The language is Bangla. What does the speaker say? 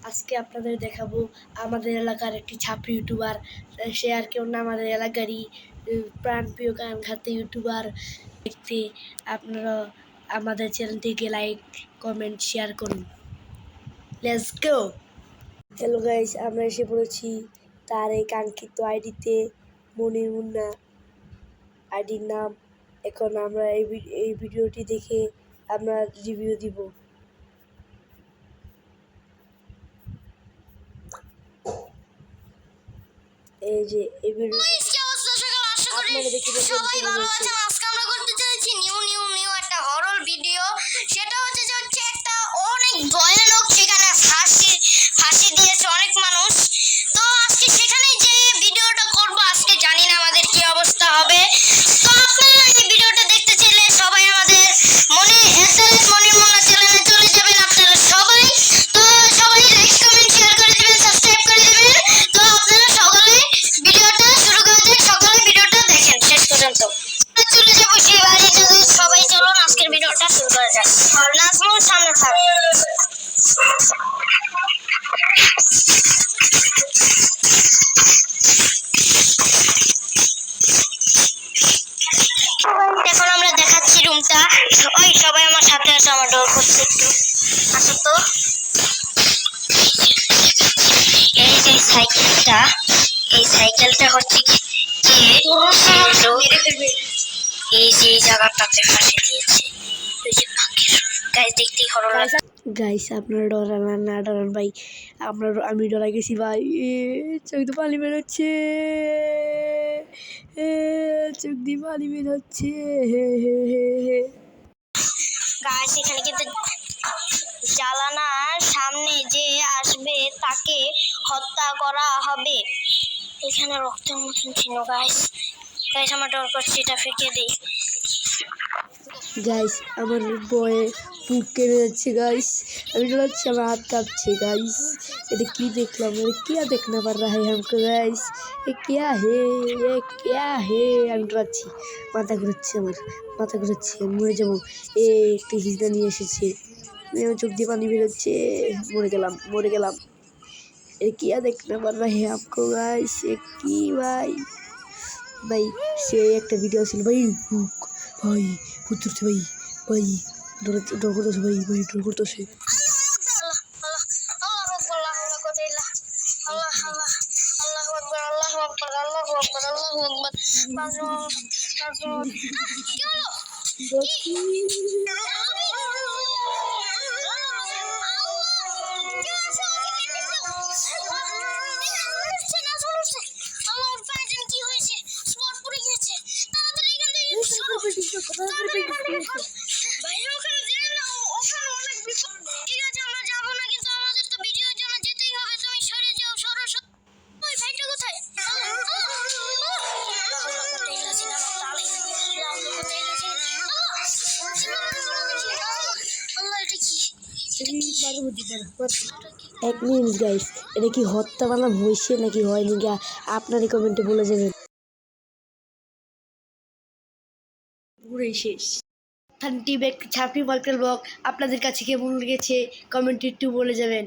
আজকে আপনাদের দেখাবো আমাদের এলাকার একটি ছাপড়ি ইউটিউবার। সে আর কেউ না, আমাদের এলাকারই প্রাণপ্রিয় গান খাতে ইউটিউবার। দেখতে আপনারা আমাদের চ্যানেলটিকে লাইক, কমেন্ট, শেয়ার করুন। Let's go. হ্যালো গাইস, আমরা এসে পড়েছি তার এই কাঙ্ক্ষিত আইডিতে, মনির মুন্না আইডির নাম। এখন আমরা এই ভিডিওটি দেখে আমরা রিভিউ দিব। এই যে এই ভিডিওটি আপনারা দেখে সবাই ভালো আছেন। আজকে আমরা করতে চলেছি নিউ একটা হরর ভিডিও। সেটা হচ্ছে একটা অনেক ভয়ানক, সেখানে ফাঁসি দিয়েছে অনেক মানুষ। তো আজকে সেখানে যে ভিডিওটা করব, আজকে জানি না আমাদের কি অবস্থা হবে। তো আপনারা এই ভিডিওটা দেখতে চাইলে সবাই আমাদের মনির মুন্না চ্যানেলে চলে যাবেন আপনারা সবাই। তো সবাই লাইক, কমেন্ট, শেয়ার করে দিবেন, সাবস্ক্রাইব করে দিবেন। তো আপনারা সকলে ভিডিওটা শুরু করে দিন, সকলে ভিডিওটা দেখেন শেষ পর্যন্ত। চলে যাবো সেই বাড়ি। যদি সবাই চলুন আজকের ভিডিওটা শুরু করা যাক। নাজমুল সামনে থাক। এখন আমরা দেখাচ্ছি রুমটা। ওই সবাই আমার সাথে আসো, আমার ডোর করছে একটু আসো তো। এই যে সাইকেলটা, এই সাইকেলটা হচ্ছে কি এই যে জায়গাটাতে ফাঁসি দিয়েছে। দেখতেই হরর লাগে। গাইস আপনারা ডরান না, ডরান ভাই। আমি ডরা গেছি ভাই। চোখ দিয়ে পানি বেরোচ্ছে, চোখ দিয়ে পানি বেরোচ্ছে। গাইস এখানে কিন্তু জানালার সামনে যে আসবে তাকে হত্যা করা হবে। এখানে রক্তের মতন চিহ্ন। গাইস আমার ডর করছে, এটা ফেঁকে দেই। গাইস আমার বয়ে বুক কেঁপে যাচ্ছে গাইস। আমি ডরাচ্ছি, আমার হাত কাঁপছে গাইস। এটা কি দেখলাম? क्या देखना पड़ रहा है हमको गाइस? ये क्या है? ये क्या है? আমি ডরাচ্ছি, মাথা ঘুরছে, আমার মাথা ঘুরছে, আমি মরে যাবো। একটি হিজড়া নিয়ে এসেছে, চোখ দিয়ে পানি বেরোচ্ছে। মরে গেলাম। ये क्या देखना पड़ रहा है आपको गाइस? ये কি ভাই? ভাই সে একটা ভিডিও ছিল ভাই, ভাই ভূত ধরছে ভাই, ভাই ডর করতেছে ভাই, ডর করতেছে। এক মিনিট গাইস, এটা কি হত্যা বানাম হয়েছে নাকি হয়নি? আপনারই কমেন্টে বলে যাবেন। পুরোই শেষ। থানটি ব্যাগ ছাপড়ি মার্কেল ব্লগ আপনাদের কাছে কেমন লেগেছে কমেন্টে একটু বলে যাবেন।